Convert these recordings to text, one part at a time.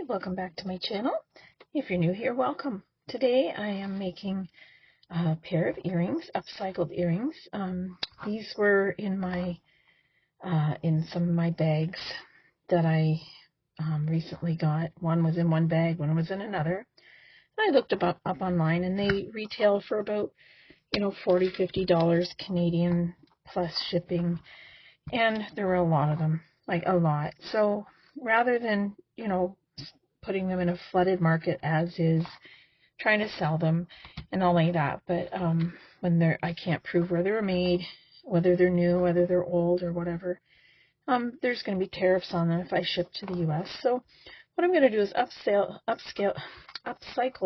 welcome back to my channel. If you're new here, welcome. Today I am making a pair of earrings, upcycled earrings. These were in my in some of my bags that I recently got. One was in one bag, one was in another. I looked up online, and they retail for about $40–50 Canadian plus shipping, and there were a lot of them, like a lot. So rather than putting them in a flooded market as is, trying to sell them and all like that, but when I can't prove where they were made, whether they're new, whether they're old or whatever, there's going to be tariffs on them if I ship to the US. So what I'm going to do is upcycle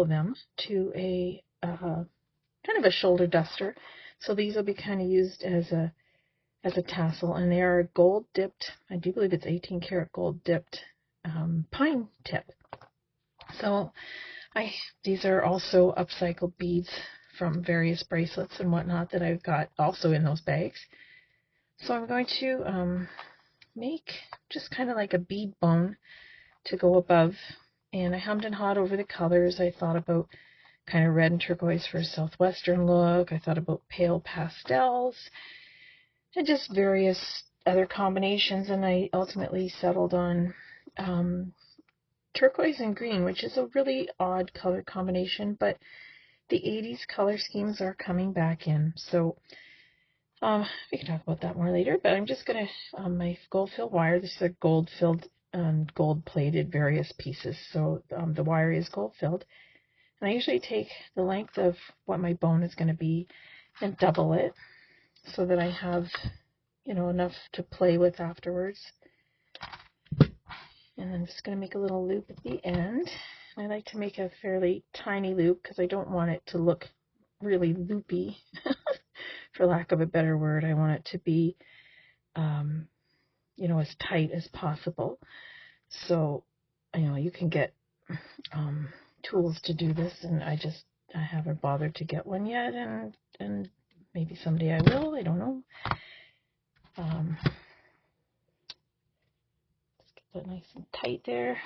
them to a kind of a shoulder duster. So these will be kind of used as a tassel, and they are gold dipped. I do believe it's 18 karat gold dipped pine tip. So these are also upcycled beads from various bracelets and whatnot that I've got also in those bags. So I'm going to make just kind of like a bead bone to go above, and I hummed and hawed over the colors. I thought about kind of red and turquoise for a southwestern look. I thought about pale pastels and just various other combinations, and I ultimately settled on turquoise and green, which is a really odd color combination, but the 80s color schemes are coming back in. So we can talk about that more later, but I'm just going to, my gold filled wire, this is a gold filled and gold plated various pieces. So the wire is gold filled. And I usually take the length of what my bone is going to be and double it so that I have, enough to play with afterwards. And I'm just going to make a little loop at the end. I like to make a fairly tiny loop because I don't want it to look really loopy, for lack of a better word. I want it to be, as tight as possible. So, you can get tools to do this, and I haven't bothered to get one yet, and maybe someday I will. I don't know. Let's get that nice and tight there.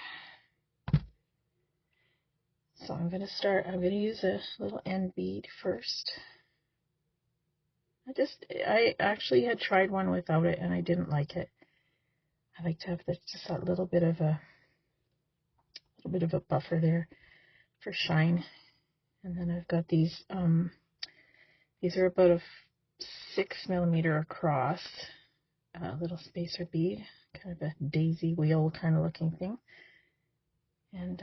So I'm going to use a little end bead first. I actually had tried one without it, and I didn't like it. I like to have just that little bit of a buffer there for shine. And then I've got these are about a 6mm across, little spacer bead, kind of a daisy wheel kind of looking thing. And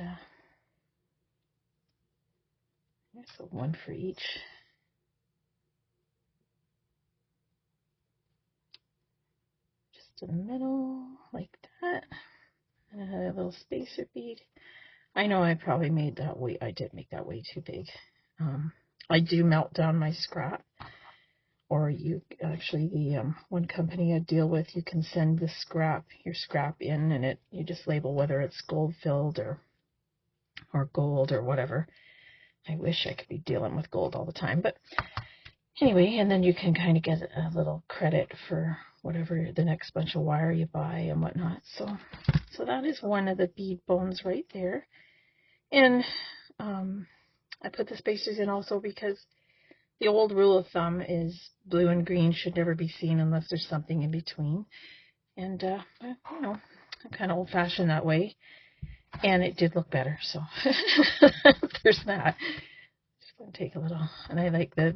so one for each. Just in the middle, like that. And another little spacer bead. I know I probably made that way. I did make that way too big. I do melt down my scrap, or the one company I deal with, you can send your scrap in, and you just label whether it's gold filled or gold or whatever. I wish I could be dealing with gold all the time, but anyway, and then you can kind of get a little credit for whatever the next bunch of wire you buy and whatnot. So that is one of the bead bones right there. And I put the spacers in also because the old rule of thumb is blue and green should never be seen unless there's something in between. And, I'm kind of old-fashioned that way. And it did look better, so there's that. Just going to take a little, and I like the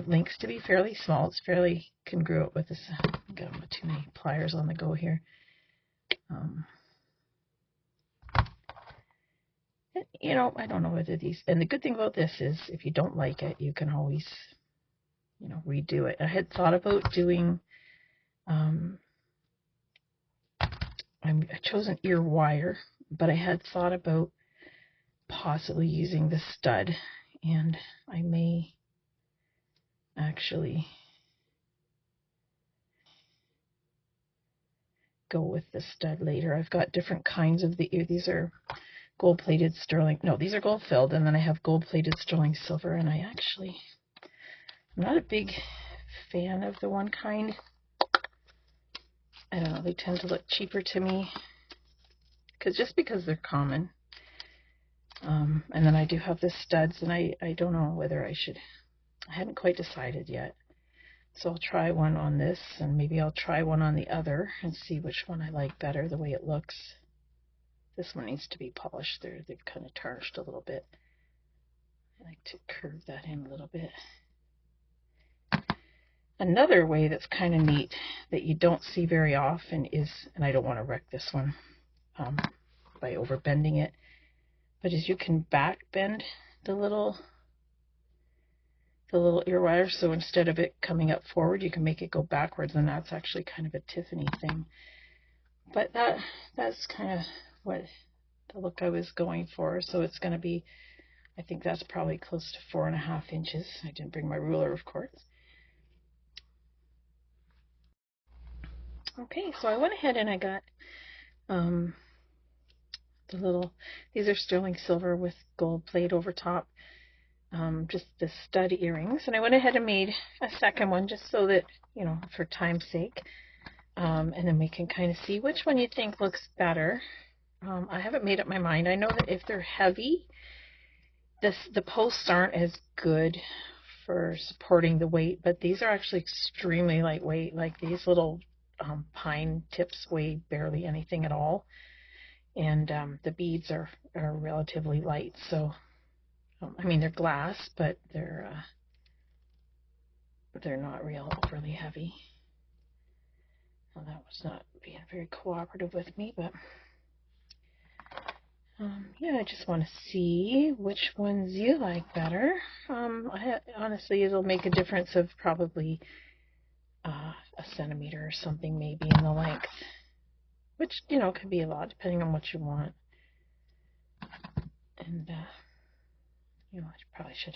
links to be fairly small. It's fairly congruent with this. I've got too many pliers on the go here. I don't know whether these, and the good thing about this is if you don't like it, you can always, redo it. I had thought about doing, I chose an ear wire, but I had thought about possibly using the stud, and I may actually go with the stud later. I've got different kinds of the ear. These are gold-plated sterling. No, these are gold-filled, and then I have gold-plated sterling silver, and I'm not a big fan of the one kind. I don't know, they tend to look cheaper to me, because they're common. And then I do have the studs, and I don't know whether I hadn't quite decided yet. So I'll try one on this, and maybe I'll try one on the other and see which one I like better, the way it looks. This one needs to be polished. They've kind of tarnished a little bit. I like to curve that in a little bit. Another way that's kind of neat that you don't see very often is, and I don't want to wreck this one by over bending it, but is you can back bend the little ear wire, so instead of it coming up forward, you can make it go backwards, and that's actually kind of a Tiffany thing. But that's kind of what the look I was going for. So it's going to be, I think that's probably close to 4.5 inches. I didn't bring my ruler, of course. Okay, so I went ahead and I got these are sterling silver with gold plate over top. Just the stud earrings, and I went ahead and made a second one just so that, you know, for time's sake, and then we can kind of see which one you think looks better. I haven't made up my mind. I know that if they're heavy, the posts aren't as good for supporting the weight, but these are actually extremely lightweight. Like these little pine tips weigh barely anything at all, and the beads are relatively light, so I mean, they're glass, but they're not real overly heavy. Well, that was not being very cooperative with me, but yeah, I just want to see which ones you like better. Honestly, it'll make a difference of probably a centimeter or something, maybe, in the length, which, you know, could be a lot depending on what you want. And you know, I probably should.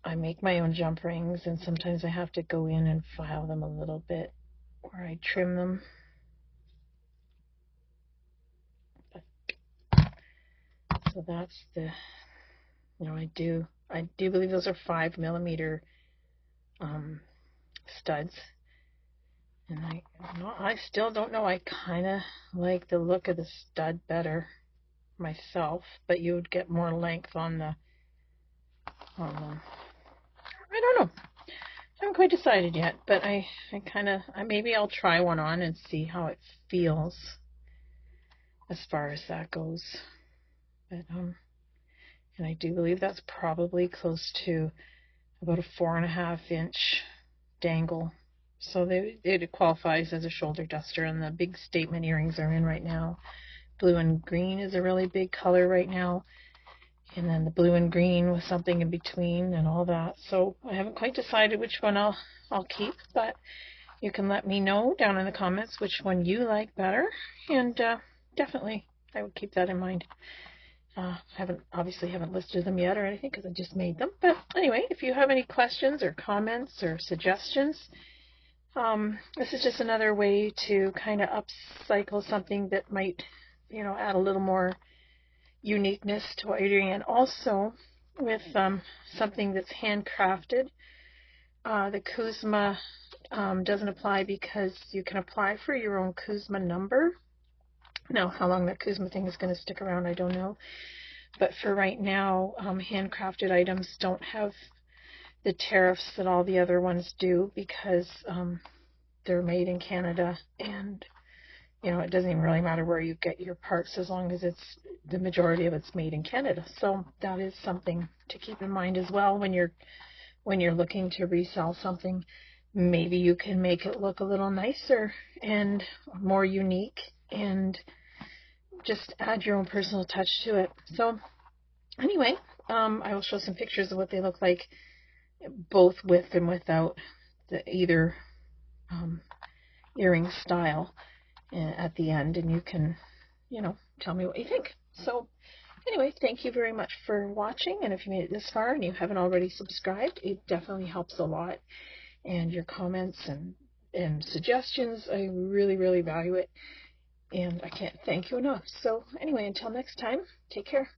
I make my own jump rings, and sometimes I have to go in and file them a little bit, or I trim them. So that's the, you know, I do believe those are 5mm studs, and I still don't know. I kind of like the look of the stud better myself, but you would get more length on the I don't know. I haven't quite decided yet, but I maybe I'll try one on and see how it feels as far as that goes. But and I do believe that's probably close to about a 4.5 inch dangle. So it qualifies as a shoulder duster, and the big statement earrings are in right now. Blue and green is a really big color right now, and then the blue and green with something in between and all that. So I haven't quite decided which one I'll keep, but you can let me know down in the comments which one you like better, and definitely I would keep that in mind. Obviously haven't listed them yet or anything because I just made them, but anyway, if you have any questions or comments or suggestions, this is just another way to kind of upcycle something that might, you know, add a little more uniqueness to what you're doing, and also with something that's handcrafted. The Kuzma doesn't apply because you can apply for your own Kuzma number. Now, how long that Kuzma thing is going to stick around, I don't know. But for right now, handcrafted items don't have the tariffs that all the other ones do because they're made in Canada, and you know, it doesn't even really matter where you get your parts as long as it's the majority of it's made in Canada. So that is something to keep in mind as well when you're looking to resell something. Maybe you can make it look a little nicer and more unique and just add your own personal touch to it. So anyway, I will show some pictures of what they look like, both with and without either earring style at the end, and you can, you know, tell me what you think. So anyway, thank you very much for watching, and if you made it this far and you haven't already subscribed, it definitely helps a lot, and your comments and suggestions, I really value it, and I can't thank you enough. So anyway, until next time, take care.